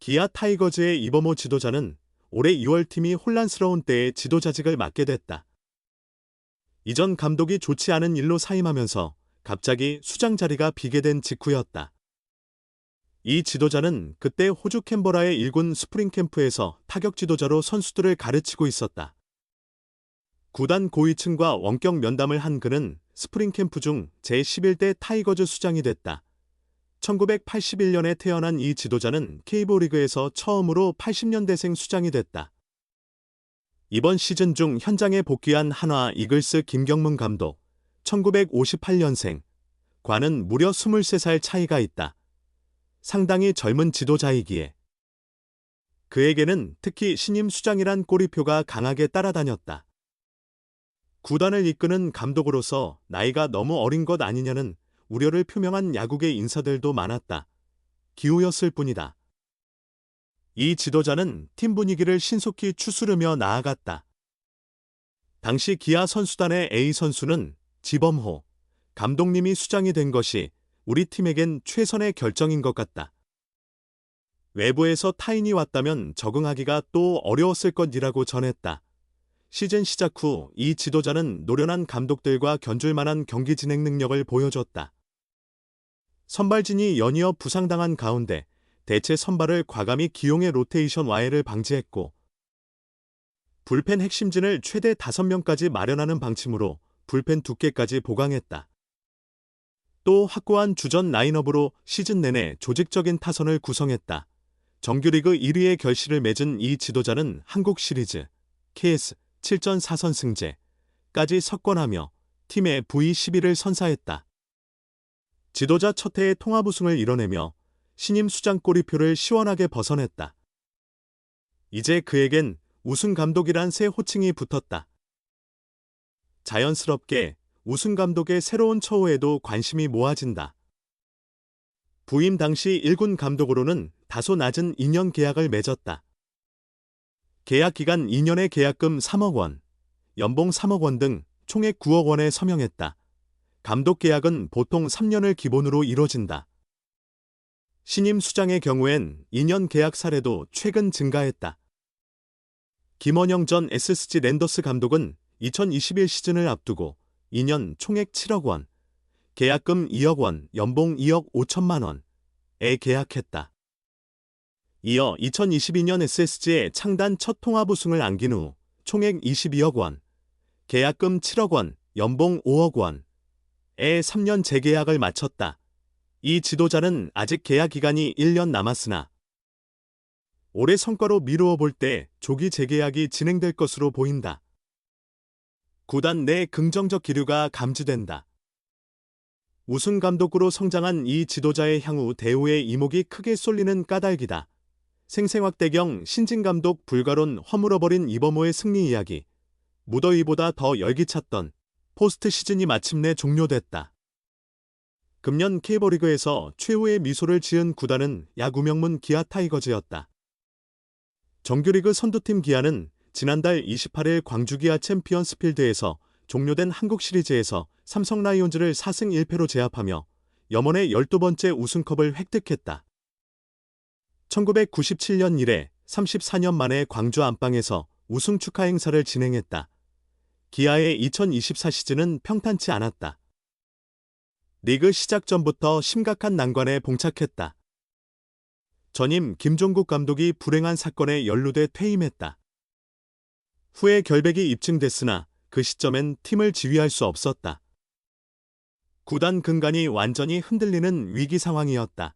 기아 타이거즈의 이범호 지도자는 올해 2월 팀이 혼란스러운 때에 지도자직을 맡게 됐다. 이전 감독이 좋지 않은 일로 사임하면서 갑자기 수장 자리가 비게 된 직후였다. 이 지도자는 그때 호주 캔버라의 1군 스프링 캠프에서 타격 지도자로 선수들을 가르치고 있었다. 구단 고위층과 원격 면담을 한 그는 스프링 캠프 중 제11대 타이거즈 수장이 됐다. 1981년에 태어난 이 지도자는 K리그에서 처음으로 80년대생 수장이 됐다. 이번 시즌 중 현장에 복귀한 한화 이글스 김경문 감독, 1958년생, 과는 무려 23살 차이가 있다. 상당히 젊은 지도자이기에 그에게는 특히 신임 수장이란 꼬리표가 강하게 따라다녔다. 구단을 이끄는 감독으로서 나이가 너무 어린 것 아니냐는 우려를 표명한 야구계 인사들도 많았다. 기우였을 뿐이다. 이 지도자는 팀 분위기를 신속히 추스르며 나아갔다. 당시 기아 선수단의 A 선수는 지범호 감독님이 수장이 된 것이 우리 팀에겐 최선의 결정인 것 같다. 외부에서 타인이 왔다면 적응하기가 또 어려웠을 것이라고 전했다. 시즌 시작 후 이 지도자는 노련한 감독들과 견줄 만한 경기 진행 능력을 보여줬다. 선발진이 연이어 부상당한 가운데 대체 선발을 과감히 기용해 로테이션 와해를 방지했고 불펜 핵심진을 최대 5명까지 마련하는 방침으로 불펜 두께까지 보강했다. 또 확고한 주전 라인업으로 시즌 내내 조직적인 타선을 구성했다. 정규리그 1위의 결실을 맺은 이 지도자는 한국 시리즈, KS 7전 4선승제까지 석권하며 팀의 V12를 선사했다. 지도자 첫 해의 통합 우승을 이뤄내며 신임 수장 꼬리표를 시원하게 벗어냈다. 이제 그에겐 우승 감독이란 새 호칭이 붙었다. 자연스럽게 우승 감독의 새로운 처우에도 관심이 모아진다. 부임 당시 1군 감독으로는 다소 낮은 2년 계약을 맺었다. 계약 기간 2년의 계약금 3억 원, 연봉 3억 원 등 총액 9억 원에 서명했다. 감독 계약은 보통 3년을 기본으로 이뤄진다. 신임 수장의 경우엔 2년 계약 사례도 최근 증가했다. 김원영 전 SSG 랜더스 감독은 2021 시즌을 앞두고 2년 총액 7억 원, 계약금 2억 원, 연봉 2억 5천만 원에 계약했다. 이어 2022년 SSG의 창단 첫 통합 우승을 안긴 후 총액 22억 원, 계약금 7억 원, 연봉 5억 원에 3년 재계약을 마쳤다. 이 지도자는 아직 계약 기간이 1년 남았으나 올해 성과로 미루어 볼 때 조기 재계약이 진행될 것으로 보인다. 구단 내 긍정적 기류가 감지된다. 우승 감독으로 성장한 이 지도자의 향후 대우에 이목이 크게 쏠리는 까닭이다. 생생확대경 신진 감독 불가론 허물어버린 이범호의 승리 이야기. 무더위보다 더 열기찼던 포스트 시즌이 마침내 종료됐다. 금년 K리그에서 최후의 미소를 지은 구단은 야구 명문 기아 타이거즈였다. 정규리그 선두팀 기아는 지난달 28일 광주 기아 챔피언스 필드에서 종료된 한국 시리즈에서 삼성 라이온즈를 4승 1패로 제압하며 염원의 12번째 우승컵을 획득했다. 1997년 이래 34년 만에 광주 안방에서 우승 축하 행사를 진행했다. 기아의 2024 시즌은 평탄치 않았다. 리그 시작 전부터 심각한 난관에 봉착했다. 전임 김종국 감독이 불행한 사건에 연루돼 퇴임했다. 후에 결백이 입증됐으나 그 시점엔 팀을 지휘할 수 없었다. 구단 근간이 완전히 흔들리는 위기 상황이었다.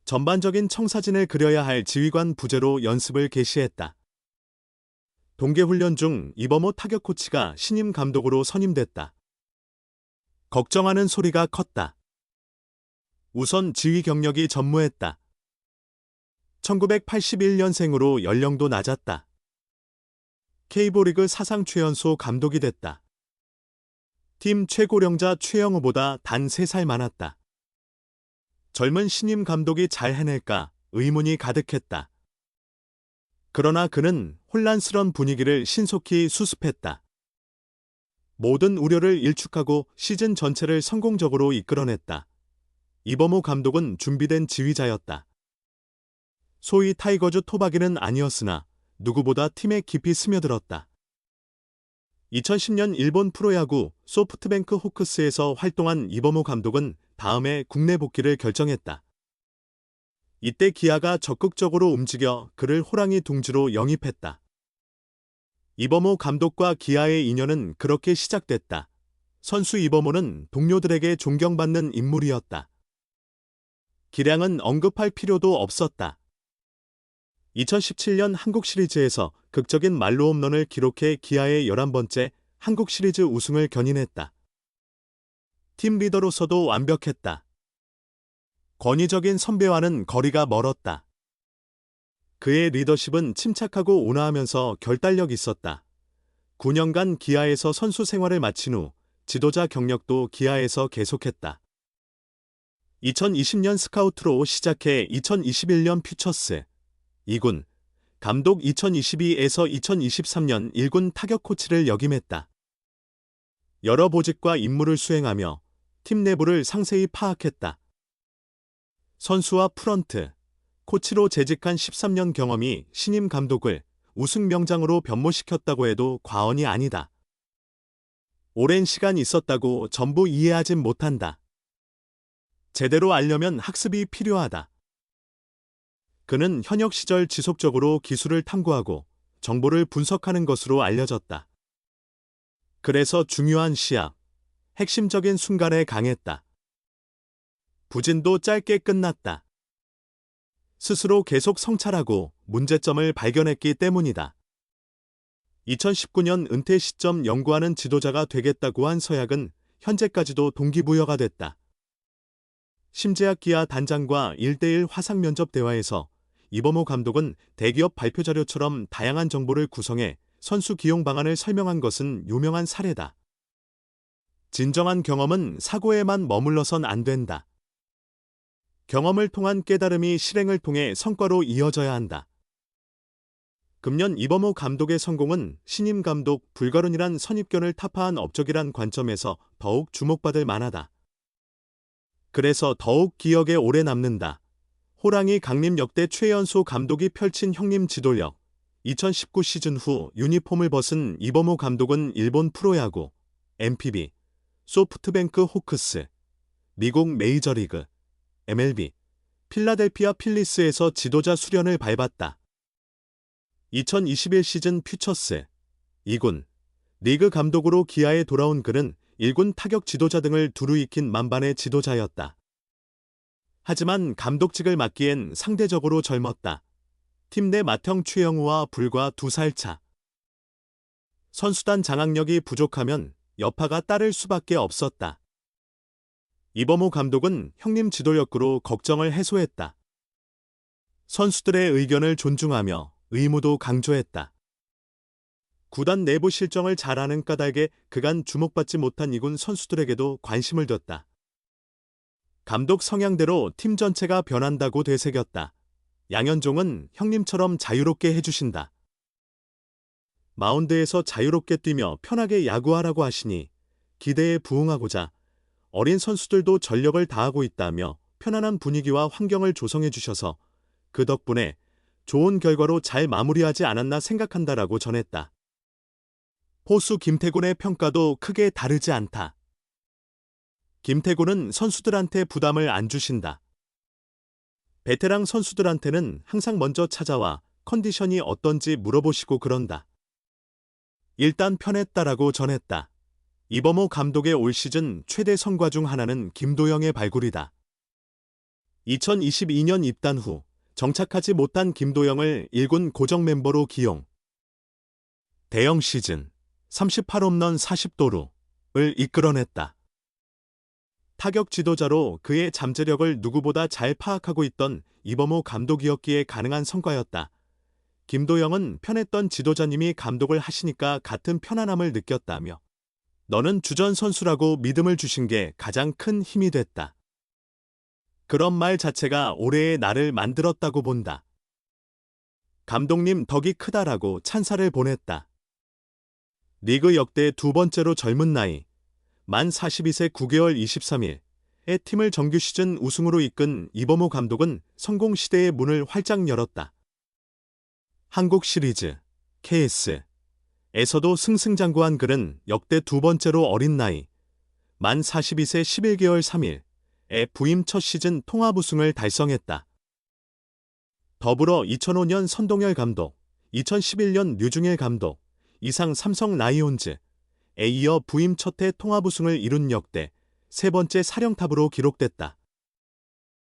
전반적인 청사진을 그려야 할 지휘관 부재로 연습을 개시했다. 동계훈련 중 이범호 타격 코치가 신임 감독으로 선임됐다. 걱정하는 소리가 컸다. 우선 지휘 경력이 전무했다. 1981년생으로 연령도 낮았다. K리그 사상 최연소 감독이 됐다. 팀 최고령자 최영우보다 단 3살 많았다. 젊은 신임 감독이 잘 해낼까 의문이 가득했다. 그러나 그는 혼란스런 분위기를 신속히 수습했다. 모든 우려를 일축하고 시즌 전체를 성공적으로 이끌어냈다. 이범호 감독은 준비된 지휘자였다. 소위 타이거즈 토박이는 아니었으나 누구보다 팀에 깊이 스며들었다. 2010년 일본 프로야구 소프트뱅크 호크스에서 활동한 이범호 감독은 다음해 국내 복귀를 결정했다. 이때 기아가 적극적으로 움직여 그를 호랑이 둥지로 영입했다. 이범호 감독과 기아의 인연은 그렇게 시작됐다. 선수 이범호는 동료들에게 존경받는 인물이었다. 기량은 언급할 필요도 없었다. 2017년 한국 시리즈에서 극적인 말로 홈런을 기록해 기아의 11번째 한국 시리즈 우승을 견인했다. 팀 리더로서도 완벽했다. 권위적인 선배와는 거리가 멀었다. 그의 리더십은 침착하고 온화하면서 결단력 있었다. 9년간 기아에서 선수 생활을 마친 후 지도자 경력도 기아에서 계속했다. 2020년 스카우트로 시작해 2021년 퓨처스 2군, 감독 2022에서 2023년 1군 타격 코치를 역임했다. 여러 보직과 임무를 수행하며 팀 내부를 상세히 파악했다. 선수와 프런트, 코치로 재직한 13년 경험이 신임 감독을 우승 명장으로 변모시켰다고 해도 과언이 아니다. 오랜 시간 있었다고 전부 이해하진 못한다. 제대로 알려면 학습이 필요하다. 그는 현역 시절 지속적으로 기술을 탐구하고 정보를 분석하는 것으로 알려졌다. 그래서 중요한 시합, 핵심적인 순간에 강했다. 부진도 짧게 끝났다. 스스로 계속 성찰하고 문제점을 발견했기 때문이다. 2019년 은퇴 시점 연구하는 지도자가 되겠다고 한 서약은 현재까지도 동기부여가 됐다. 심재학 기아 단장과 1대1 화상 면접 대화에서 이범호 감독은 대기업 발표 자료처럼 다양한 정보를 구성해 선수 기용 방안을 설명한 것은 유명한 사례다. 진정한 경험은 사고에만 머물러선 안 된다. 경험을 통한 깨달음이 실행을 통해 성과로 이어져야 한다. 금년 이범호 감독의 성공은 신임 감독 불가론이란 선입견을 타파한 업적이란 관점에서 더욱 주목받을 만하다. 그래서 더욱 기억에 오래 남는다. 호랑이 강림 역대 최연소 감독이 펼친 형님 지도력. 2019 시즌 후 유니폼을 벗은 이범호 감독은 일본 프로야구, NPB, 소프트뱅크 호크스, 미국 메이저리그, MLB, 필라델피아 필리스에서 지도자 수련을 밟았다. 2021 시즌 퓨처스, 2군, 리그 감독으로 기아에 돌아온 그는 1군 타격 지도자 등을 두루 익힌 만반의 지도자였다. 하지만 감독직을 맡기엔 상대적으로 젊었다. 팀 내 맏형 최영우와 불과 2살 차. 선수단 장악력이 부족하면 여파가 따를 수밖에 없었다. 이범호 감독은 형님 지도력으로 걱정을 해소했다. 선수들의 의견을 존중하며 의무도 강조했다. 구단 내부 실정을 잘 아는 까닭에 그간 주목받지 못한 2군 선수들에게도 관심을 뒀다. 감독 성향대로 팀 전체가 변한다고 되새겼다. 양현종은 형님처럼 자유롭게 해주신다. 마운드에서 자유롭게 뛰며 편하게 야구하라고 하시니 기대에 부응하고자 어린 선수들도 전력을 다하고 있다며 편안한 분위기와 환경을 조성해 주셔서 그 덕분에 좋은 결과로 잘 마무리하지 않았나 생각한다라고 전했다. 포수 김태곤의 평가도 크게 다르지 않다. 김태곤은 선수들한테 부담을 안 주신다. 베테랑 선수들한테는 항상 먼저 찾아와 컨디션이 어떤지 물어보시고 그런다. 일단 편했다라고 전했다. 이범호 감독의 올 시즌 최대 성과 중 하나는 김도영의 발굴이다. 2022년 입단 후 정착하지 못한 김도영을 1군 고정 멤버로 기용. 대형 시즌 38홈런 40도루를 이끌어냈다. 타격 지도자로 그의 잠재력을 누구보다 잘 파악하고 있던 이범호 감독이었기에 가능한 성과였다. 김도영은 편했던 지도자님이 감독을 하시니까 같은 편안함을 느꼈다며 너는 주전 선수라고 믿음을 주신 게 가장 큰 힘이 됐다. 그런 말 자체가 올해의 나를 만들었다고 본다. 감독님 덕이 크다라고 찬사를 보냈다. 리그 역대 두 번째로 젊은 나이, 만 42세 9개월 23일, 팀을 정규 시즌 우승으로 이끈 이범호 감독은 성공 시대의 문을 활짝 열었다. 한국 시리즈, KS에서도 승승장구한 그는 역대 두 번째로 어린 나이, 만 42세 11개월 3일에 부임 첫 시즌 통합 우승을 달성했다. 더불어 2005년 선동열 감독, 2011년 류중일 감독, 이상 삼성 라이온즈에 이어 부임 첫해 통합 우승을 이룬 역대 세 번째 사령탑으로 기록됐다.